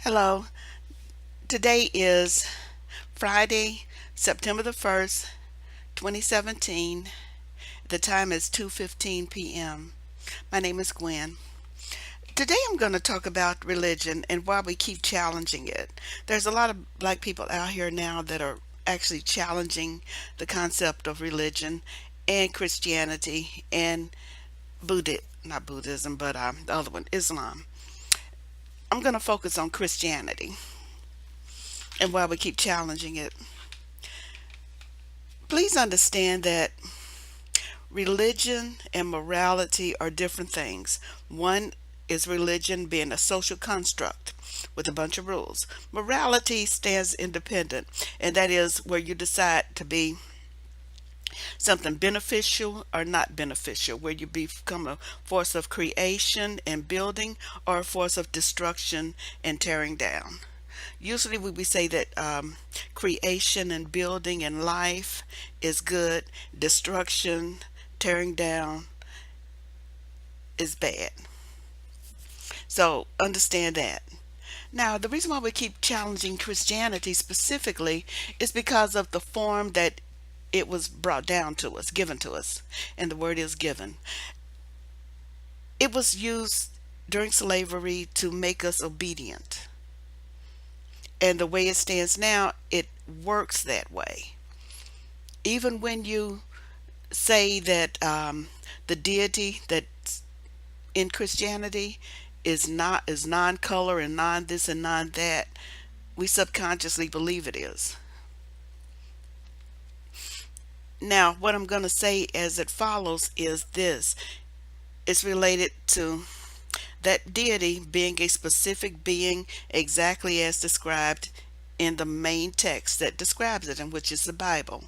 Hello. Today is Friday, September the 1st, 2017. The time is 2:15 p.m. My name is Gwen. Today I'm going to talk about religion and why we keep challenging it. There's a lot of black people out here now that are actually challenging the concept of religion and Christianity and not Buddhism, but the other one, Islam. I'm going to focus on Christianity and why we keep challenging it. Please understand that religion and morality are different things. One is religion being a social construct with a bunch of rules. Morality stands independent, and that is where you decide to be something beneficial or not beneficial, where you become a force of creation and building or a force of destruction and tearing down. Usually, we say that creation and building and life is good, destruction, tearing down is bad. So, understand that. Now, the reason why we keep challenging Christianity specifically is because of the form that it was brought down to us, given to us, and the word is given. It was used during slavery to make us obedient. And the way it stands now, it works that way. Even when you say that the deity that's in Christianity is non-color and non this and non that, we subconsciously believe it is. Now, what I'm going to say as it follows is this: it's related to that deity being a specific being exactly as described in the main text that describes it, and which is the Bible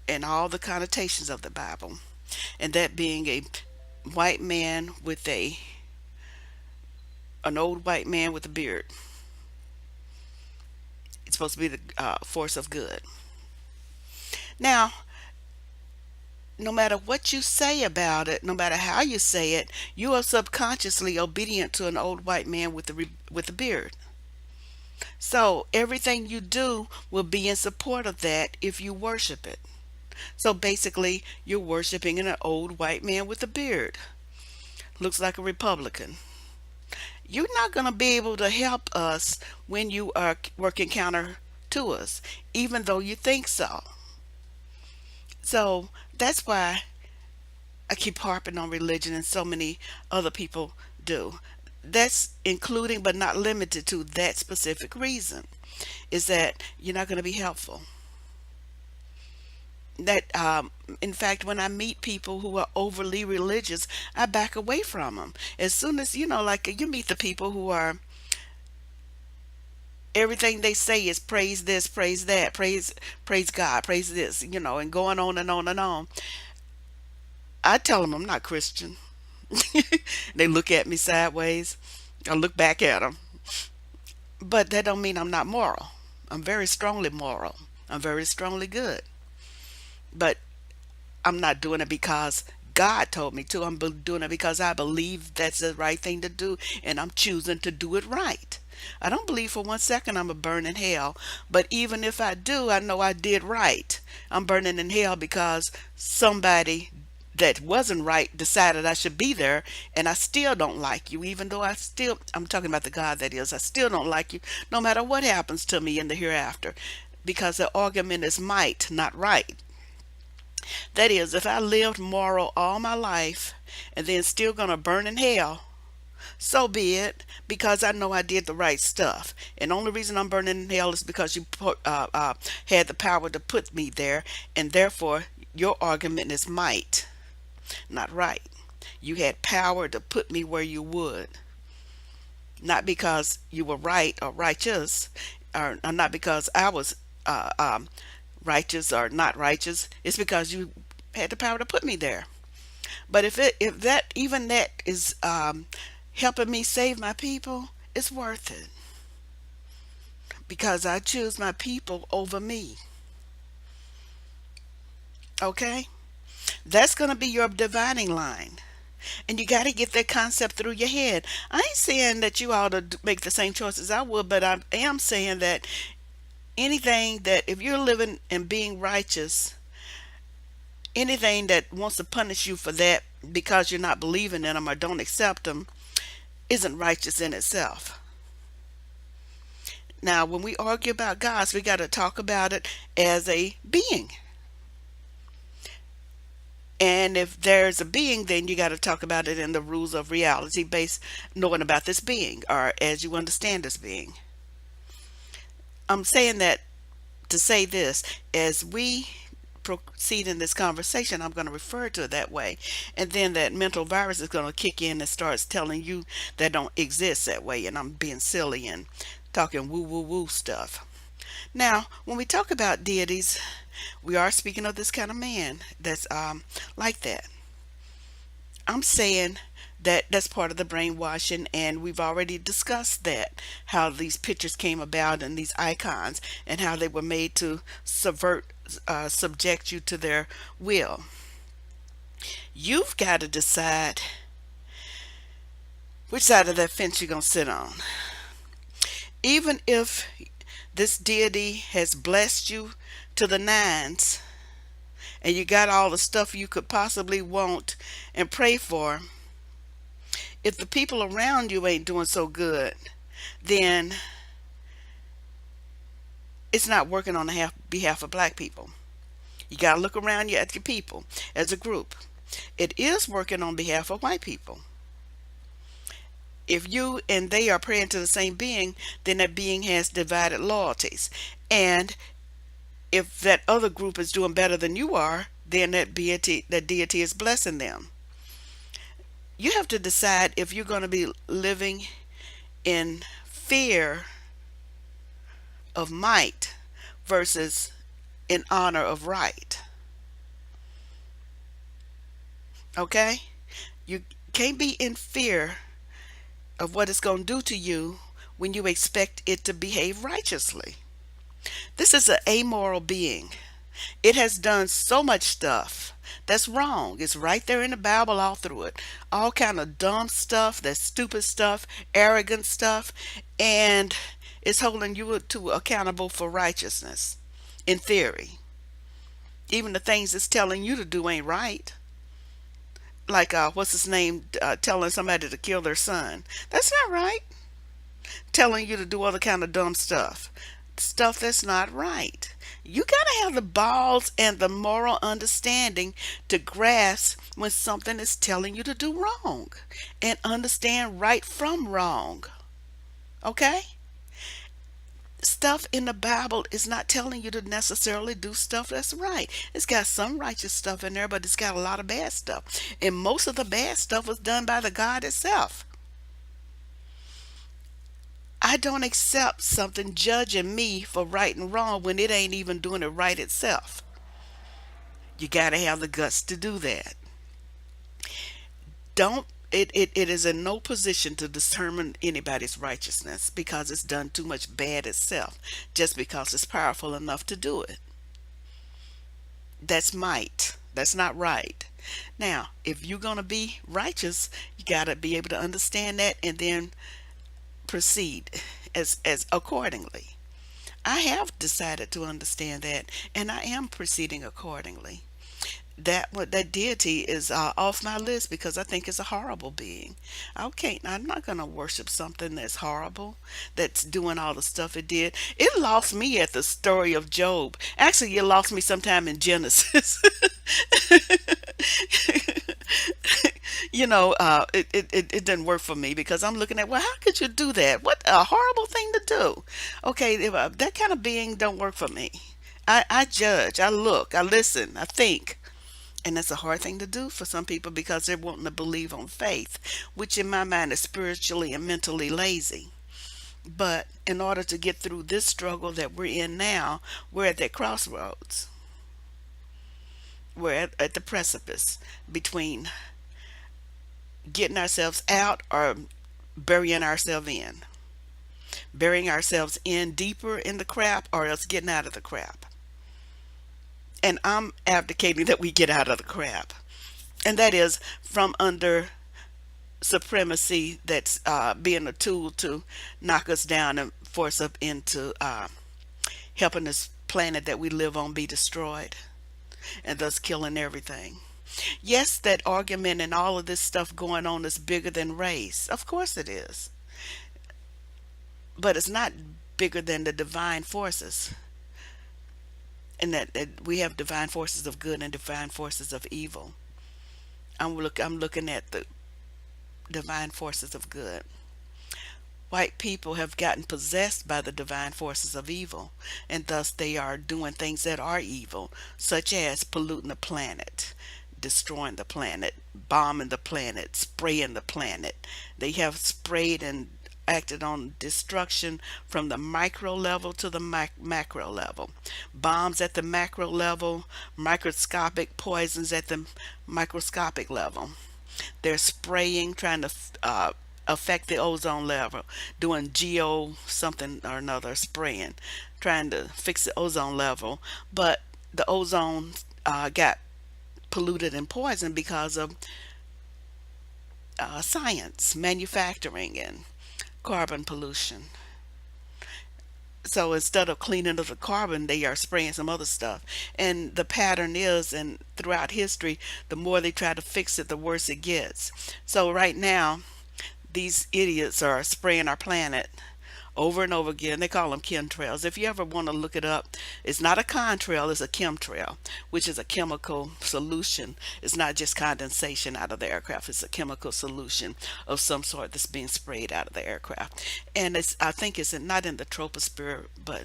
and all the connotations of the Bible, and that being a white man with an old white man with a beard. It's supposed to be the force of good. Now, no matter what you say about it, no matter how you say it, you are subconsciously obedient to an old white man with a beard. So everything you do will be in support of that if you worship it. So basically, you're worshiping an old white man with a beard. Looks like a Republican. You're not going to be able to help us when you are working counter to us, even though you think so. So that's why I keep harping on religion, and so many other people do. That's including but not limited to that specific reason, is that you're not going to be helpful. That In fact, when I meet people who are overly religious, I back away from them. As soon as, like, you meet the people who are, everything they say is praise this, praise that, praise God, praise this, and going on and on and on. I tell them I'm not Christian. They look at me sideways. I look back at them. But that don't mean I'm not moral. I'm very strongly moral. I'm very strongly good. But I'm not doing it because God told me to. Doing it because I believe that's the right thing to do, and I'm choosing to do it right. I don't believe for 1 second I'm a burn in hell, but even if I do, I know I did right. I'm burning in hell because somebody that wasn't right decided I should be there, and I still don't like you, even though I'm talking about the God that is, I still don't like you, no matter what happens to me in the hereafter, because the argument is might, not right. That is, if I lived moral all my life and then still gonna burn in hell, so be it, because I know I did the right stuff. And the only reason I'm burning in hell is because had the power to put me there, and therefore your argument is might, not right. You had power to put me where you would, not because you were right or righteous, or not because I was righteous or not righteous. It's because you had the power to put me there. But if that even that is helping me save my people, it's worth it, because I choose my people over me. Okay, that's going to be your dividing line. And you got to get that concept through your head. I ain't saying that you ought to make the same choices I would, but I am saying that anything that, if you're living and being righteous, anything that wants to punish you for that because you're not believing in them or don't accept them isn't righteous in itself. Now, when we argue about gods, we got to talk about it as a being. And if there's a being, then you got to talk about it in the rules of reality based knowing about this being or as you understand this being. I'm saying that to say this, as we proceed in this conversation, I'm going to refer to it that way. And then that mental virus is going to kick in and starts telling you that don't exist that way. And I'm being silly and talking woo woo woo stuff. Now, when we talk about deities, we are speaking of this kind of man that's like that. I'm saying that that's part of the brainwashing, and we've already discussed that, how these pictures came about and these icons, and how they were made to subject you to their will. You've got to decide which side of that fence you're going to sit on. Even if this deity has blessed you to the nines, and you got all the stuff you could possibly want and pray for, if the people around you ain't doing so good, then it's not working on the behalf of black people. You got to look around you at your people as a group. It is working on behalf of white people. If you and they are praying to the same being, then that being has divided loyalties. And if that other group is doing better than you are, then that deity is blessing them. You have to decide if you're going to be living in fear of might versus in honor of right. Okay? You can't be in fear of what it's going to do to you when you expect it to behave righteously. This is an amoral being. It has done so much stuff that's wrong. It's right there in the Bible all through it. All kind of dumb stuff, that stupid stuff, arrogant stuff, and it's holding you to accountable for righteousness in theory. Even the things it's telling you to do ain't right. Like what's his name telling somebody to kill their son. That's not right. Telling you to do other kind of dumb stuff that's not right. You gotta have the balls and the moral understanding to grasp when something is telling you to do wrong and understand right from wrong. Okay? Stuff in the Bible is not telling you to necessarily do stuff that's right. It's got some righteous stuff in there, but it's got a lot of bad stuff. And most of the bad stuff was done by the God itself. I don't accept something judging me for right and wrong when it ain't even doing it right itself. You got to have the guts to do that. Don't it is in no position to determine anybody's righteousness because it's done too much bad itself just because it's powerful enough to do it. That's might. That's not right. Now, if you're going to be righteous, you got to be able to understand that and then proceed as accordingly. I have decided to understand that, and I am proceeding accordingly. That deity is off my list because I think it's a horrible being. Okay, I'm not going to worship something that's horrible, that's doing all the stuff it did. It lost me at the story of Job. Actually, it lost me sometime in Genesis. It didn't work for me because I'm looking at, well, how could you do that? What a horrible thing to do. Okay, if, that kind of being don't work for me. I judge, I look, I listen, I think. And that's a hard thing to do for some people because they're wanting to believe on faith, which in my mind is spiritually and mentally lazy. But in order to get through this struggle that we're in now, we're at that crossroads. We're at the precipice between getting ourselves out or burying ourselves in. Burying ourselves in deeper in the crap or else getting out of the crap. And I'm advocating that we get out of the crap. And that is from under supremacy that's being a tool to knock us down and force us into helping this planet that we live on be destroyed and thus killing everything. Yes, that argument and all of this stuff going on is bigger than race. Of course it is. But it's not bigger than the divine forces. And that we have divine forces of good and divine forces of evil. I'm looking at the divine forces of good. White people have gotten possessed by the divine forces of evil, and thus they are doing things that are evil, such as polluting the planet, destroying the planet, bombing the planet, spraying the planet. They have sprayed and acted on destruction from the micro level to the macro level. Bombs at the macro level, microscopic poisons at the microscopic level. They're spraying, trying to affect the ozone level, doing geo something or another, spraying, trying to fix the ozone level. But the ozone got polluted and poisoned because of science, manufacturing, and carbon pollution. So instead of cleaning up the carbon, they are spraying some other stuff. And the pattern is, and throughout history, the more they try to fix it, the worse it gets. So right now, these idiots are spraying our planet over and over again. They call them chemtrails. If you ever want to look it up, it's not a contrail, it's a chemtrail, which is a chemical solution. It's not just condensation out of the aircraft, it's a chemical solution of some sort that's being sprayed out of the aircraft. And I think it's not in the troposphere, but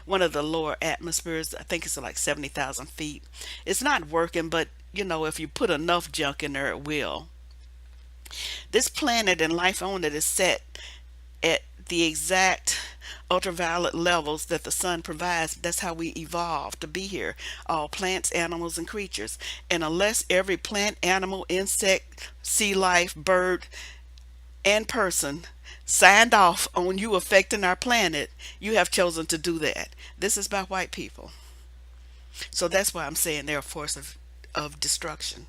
one of the lower atmospheres. I think it's like 70,000 feet. It's not working, but if you put enough junk in there, it will. This planet and life on it is set at the exact ultraviolet levels that the sun provides. That's how we evolved to be here, all plants, animals, and creatures. And unless every plant, animal, insect, sea life, bird, and person signed off on you affecting our planet, you have chosen to do that. This is by white people. So that's why I'm saying they're a force of destruction.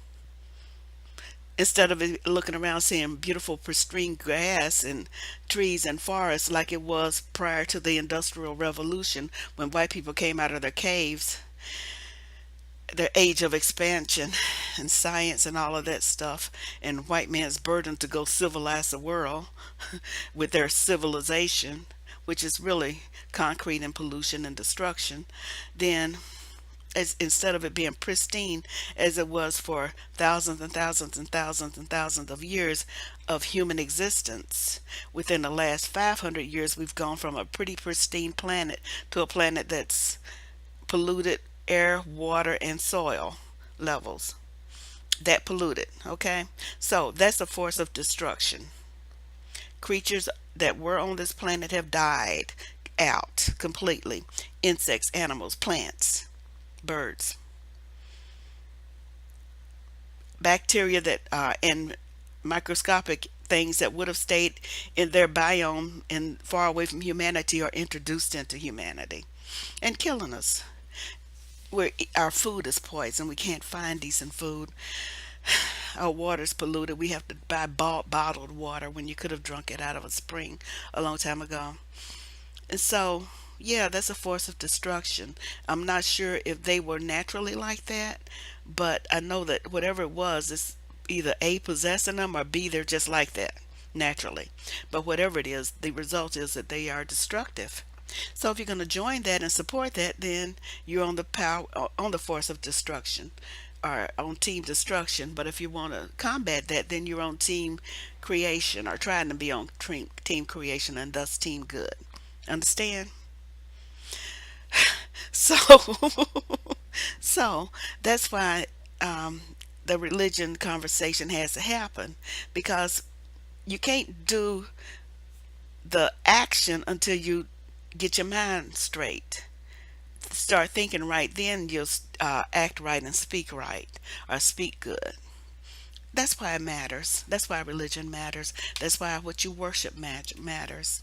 Instead of looking around seeing beautiful pristine grass and trees and forests like it was prior to the Industrial Revolution, when white people came out of their caves, their age of expansion and science and all of that stuff, and white man's burden to go civilize the world with their civilization, which is really concrete and pollution and destruction. Then, instead of it being pristine as it was for thousands and thousands and thousands and thousands of years of human existence, within the last 500 years we've gone from a pretty pristine planet to a planet that's polluted air, water, and soil levels. That polluted. Okay, so that's a force of destruction. Creatures that were on this planet have died out completely. Insects, animals, plants, birds, bacteria that and microscopic things that would have stayed in their biome and far away from humanity are introduced into humanity and killing us. Our food is poisoned. We can't find decent food. Our water's polluted. We have to buy bottled water when you could have drunk it out of a spring a long time ago. And so, yeah, that's a force of destruction. I'm not sure if they were naturally like that, but I know that whatever it was, it's either A, possessing them, or B, they're just like that naturally. But whatever it is, the result is that they are destructive. So if you're going to join that and support that, then you're on the power, on the force of destruction, or on team destruction. But if you want to combat that, then you're on team creation, or trying to be on team creation, and thus team good. Understand? So, so that's why the religion conversation has to happen, because you can't do the action until you get your mind straight. Start thinking right, then you'll act right and speak right, or speak good. That's why it matters. That's why religion matters. That's why what you worship matters.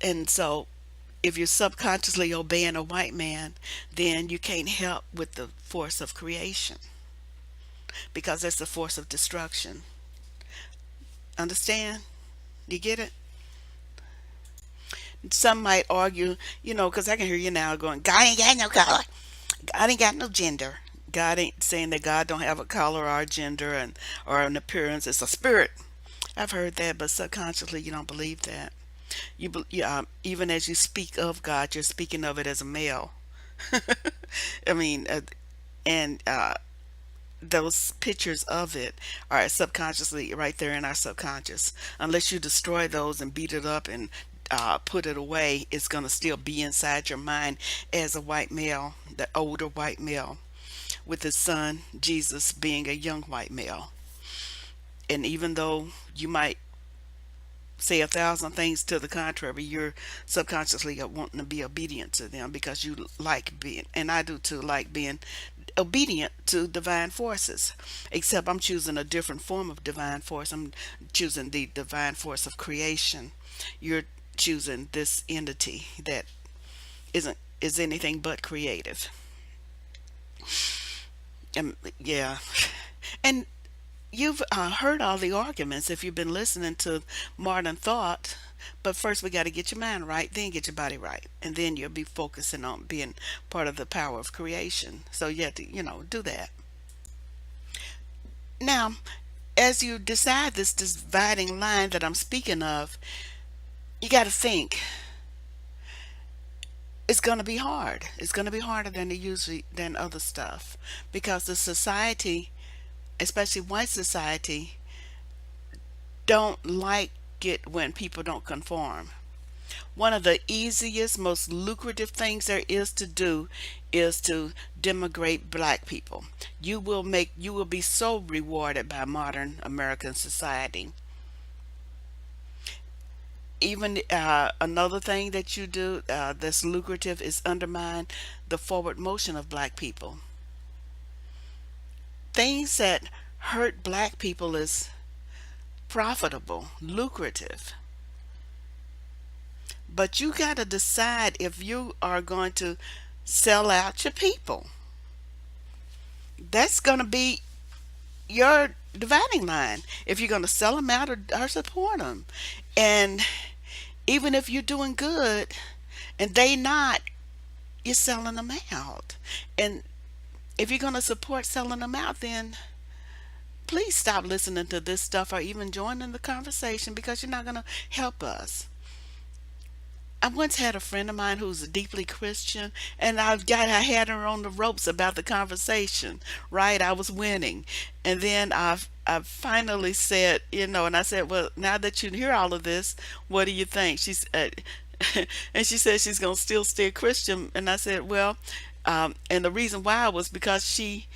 And so if you're subconsciously obeying a white man, then you can't help with the force of creation, because that's the force of destruction. Understand? You get it? Some might argue, because I can hear you now going, God ain't got no color. God ain't got no gender. God ain't saying that God don't have a color or a gender and or an appearance. It's a spirit. I've heard that, but subconsciously you don't believe that. Even as you speak of God, you're speaking of it as a male. I mean, and those pictures of it are subconsciously right there in our subconscious. Unless you destroy those and beat it up and put it away, it's going to still be inside your mind as a white male, the older white male, with his son Jesus being a young white male. And even though you might say a thousand things to the contrary, you're subconsciously wanting to be obedient to them because you like being, and I do too, like being obedient to divine forces. Except I'm choosing a different form of divine force. I'm choosing the divine force of creation. You're choosing this entity that isn't is anything but creative. And yeah, and you've heard all the arguments if you've been listening to modern thought. But first, we got to get your mind right, then get your body right, and then you'll be focusing on being part of the power of creation. So you have to, do that. Now, as you decide this dividing line that I'm speaking of, you got to think it's going to be hard. It's going to be harder than it usually than other stuff because the society, especially white society, don't like it when people don't conform. One of the easiest, most lucrative things there is to do is to demigrate black people. You will be so rewarded by modern American society. Even another thing that you do that's lucrative is undermine the forward motion of black people. Things that hurt black people is profitable, lucrative. But you got to decide if you are going to sell out your people. That's going to be your dividing line. If you're going to sell them out or support them. And even if you're doing good and they not, you're selling them out. And if you're going to support selling them out, then please stop listening to this stuff or even joining the conversation because you're not going to help us. I once had a friend of mine who's deeply Christian, and I had her on the ropes about the conversation. Right, I was winning, and then I finally said, and I said, well, now that you hear all of this, what do you think? And she said she's gonna still stay Christian, and I said, well, and the reason why was because she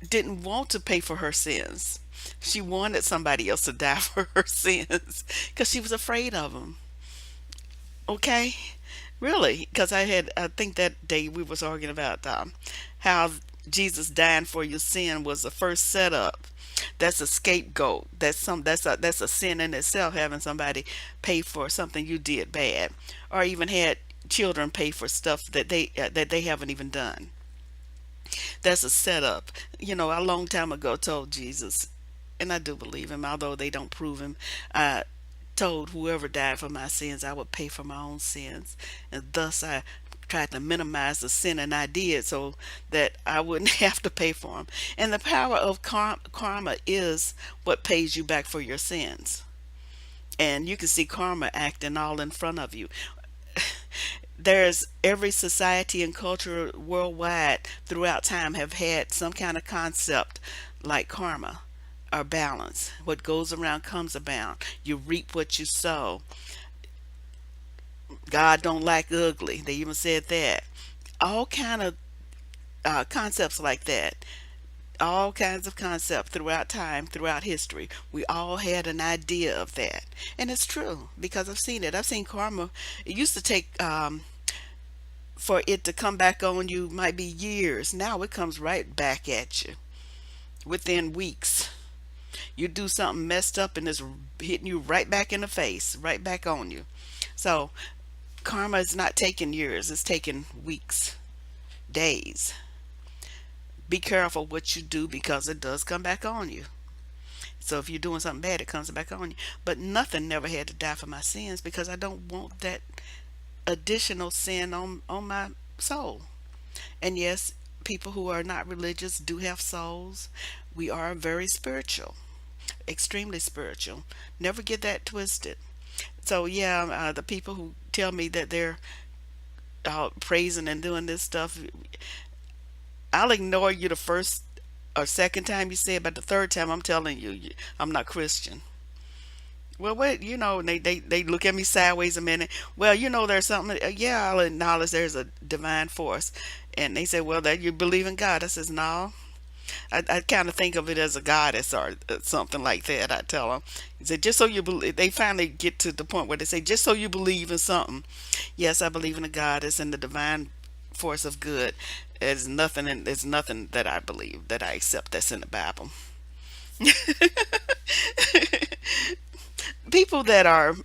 didn't want to pay for her sins. She wanted somebody else to die for her sins because she was afraid of them. Okay, really, because I think that day we was arguing about how Jesus dying for your sin was the first setup. That's a scapegoat. That's a sin in itself, having somebody pay for something you did bad, or even had children pay for stuff that they haven't even done. That's a setup. A long time ago told Jesus, and I do believe him, although they don't prove him. Told whoever died for my sins, I would pay for my own sins. And thus I tried to minimize the sin and I did so that I wouldn't have to pay for them. And the power of karma is what pays you back for your sins. And you can see karma acting all in front of you. There's every society and culture worldwide throughout time have had some kind of concept like karma or balance. What goes around comes around. You reap what you sow. God don't like ugly. They even said that. All kind of concepts like that. All kinds of concepts throughout time, throughout history. We all had an idea of that, and it's true because I've seen it. I've seen karma. It used to take for it to come back on you might be years. Now it comes right back at you within weeks. You do something messed up and it's hitting you right back in the face, right back on you. So karma is not taking years, it's taking weeks, days. Be careful what you do because it does come back on you. So if you're doing something bad, it comes back on you. But nothing never had to die for my sins because I don't want that additional sin on my soul. And yes, people who are not religious do have souls. We are very spiritual, extremely spiritual. Never get that twisted. So yeah, the people who tell me that they're praising and doing this stuff, I'll ignore you the first or second time you say it, but the third time I'm telling you, I'm not Christian. Well, what they look at me sideways a minute. Well, there's something. Yeah, I'll acknowledge there's a divine force, and they say, well, that you believe in God. I says, no. I kind of think of it as a goddess or something like that. I tell them, he said, just so you believe. They finally get to the point where they say, just so you believe in something. Yes, I believe in a goddess and the divine force of good. There's nothing that I believe that I accept that's in the Bible. People that are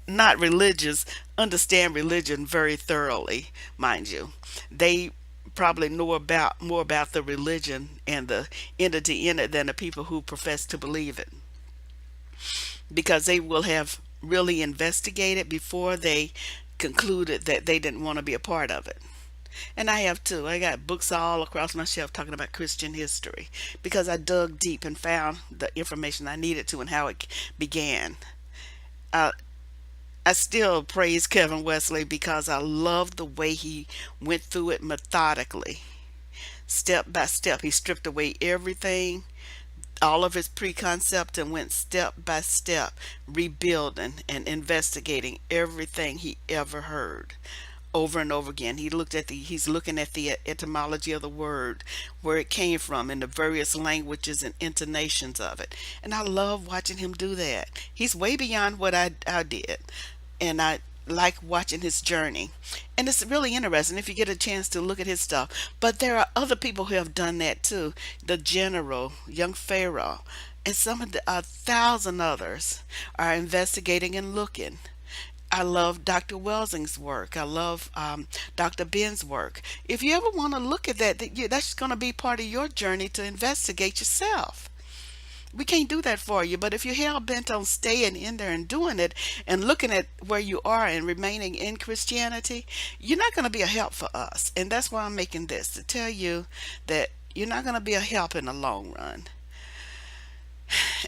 not religious understand religion very thoroughly, mind you. They probably know about more about the religion and the entity in it than the people who profess to believe it, because they will have really investigated before they concluded that they didn't want to be a part of it. And I have too. I got books all across my shelf talking about Christian history because I dug deep and found the information I needed to and how it began. Uh, I still praise Kevin Wesley because I love the way he went through it methodically, step by step. He stripped away everything, all of his preconcept, and went step by step, rebuilding and investigating everything he ever heard over and over again. He's looking at the etymology of the word, where it came from, and the various languages and intonations of it. And I love watching him do that. He's way beyond what I did, and I like watching his journey. And it's really interesting if you get a chance to look at his stuff. But there are other people who have done that too. The general, young Pharaoh, and some of the 1,000 others are investigating and looking. I love Dr. Welsing's work. I love Dr. Ben's work. If you ever want to look at that, that's going to be part of your journey to investigate yourself. We can't do that for you, but if you're hell bent on staying in there and doing it and looking at where you are and remaining in Christianity, you're not going to be a help for us. And that's why I'm making this to tell you that you're not going to be a help in the long run.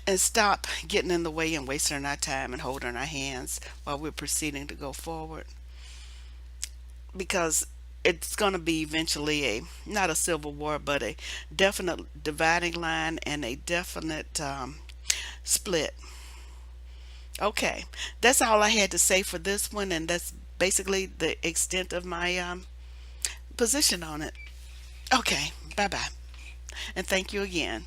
And stop getting in the way and wasting our time and holding our hands while we're proceeding to go forward, because it's going to be eventually a not a civil war but a definite dividing line and a definite split. Okay, that's all I had to say for this one, and that's basically the extent of my position on it. Okay, bye bye, and thank you again.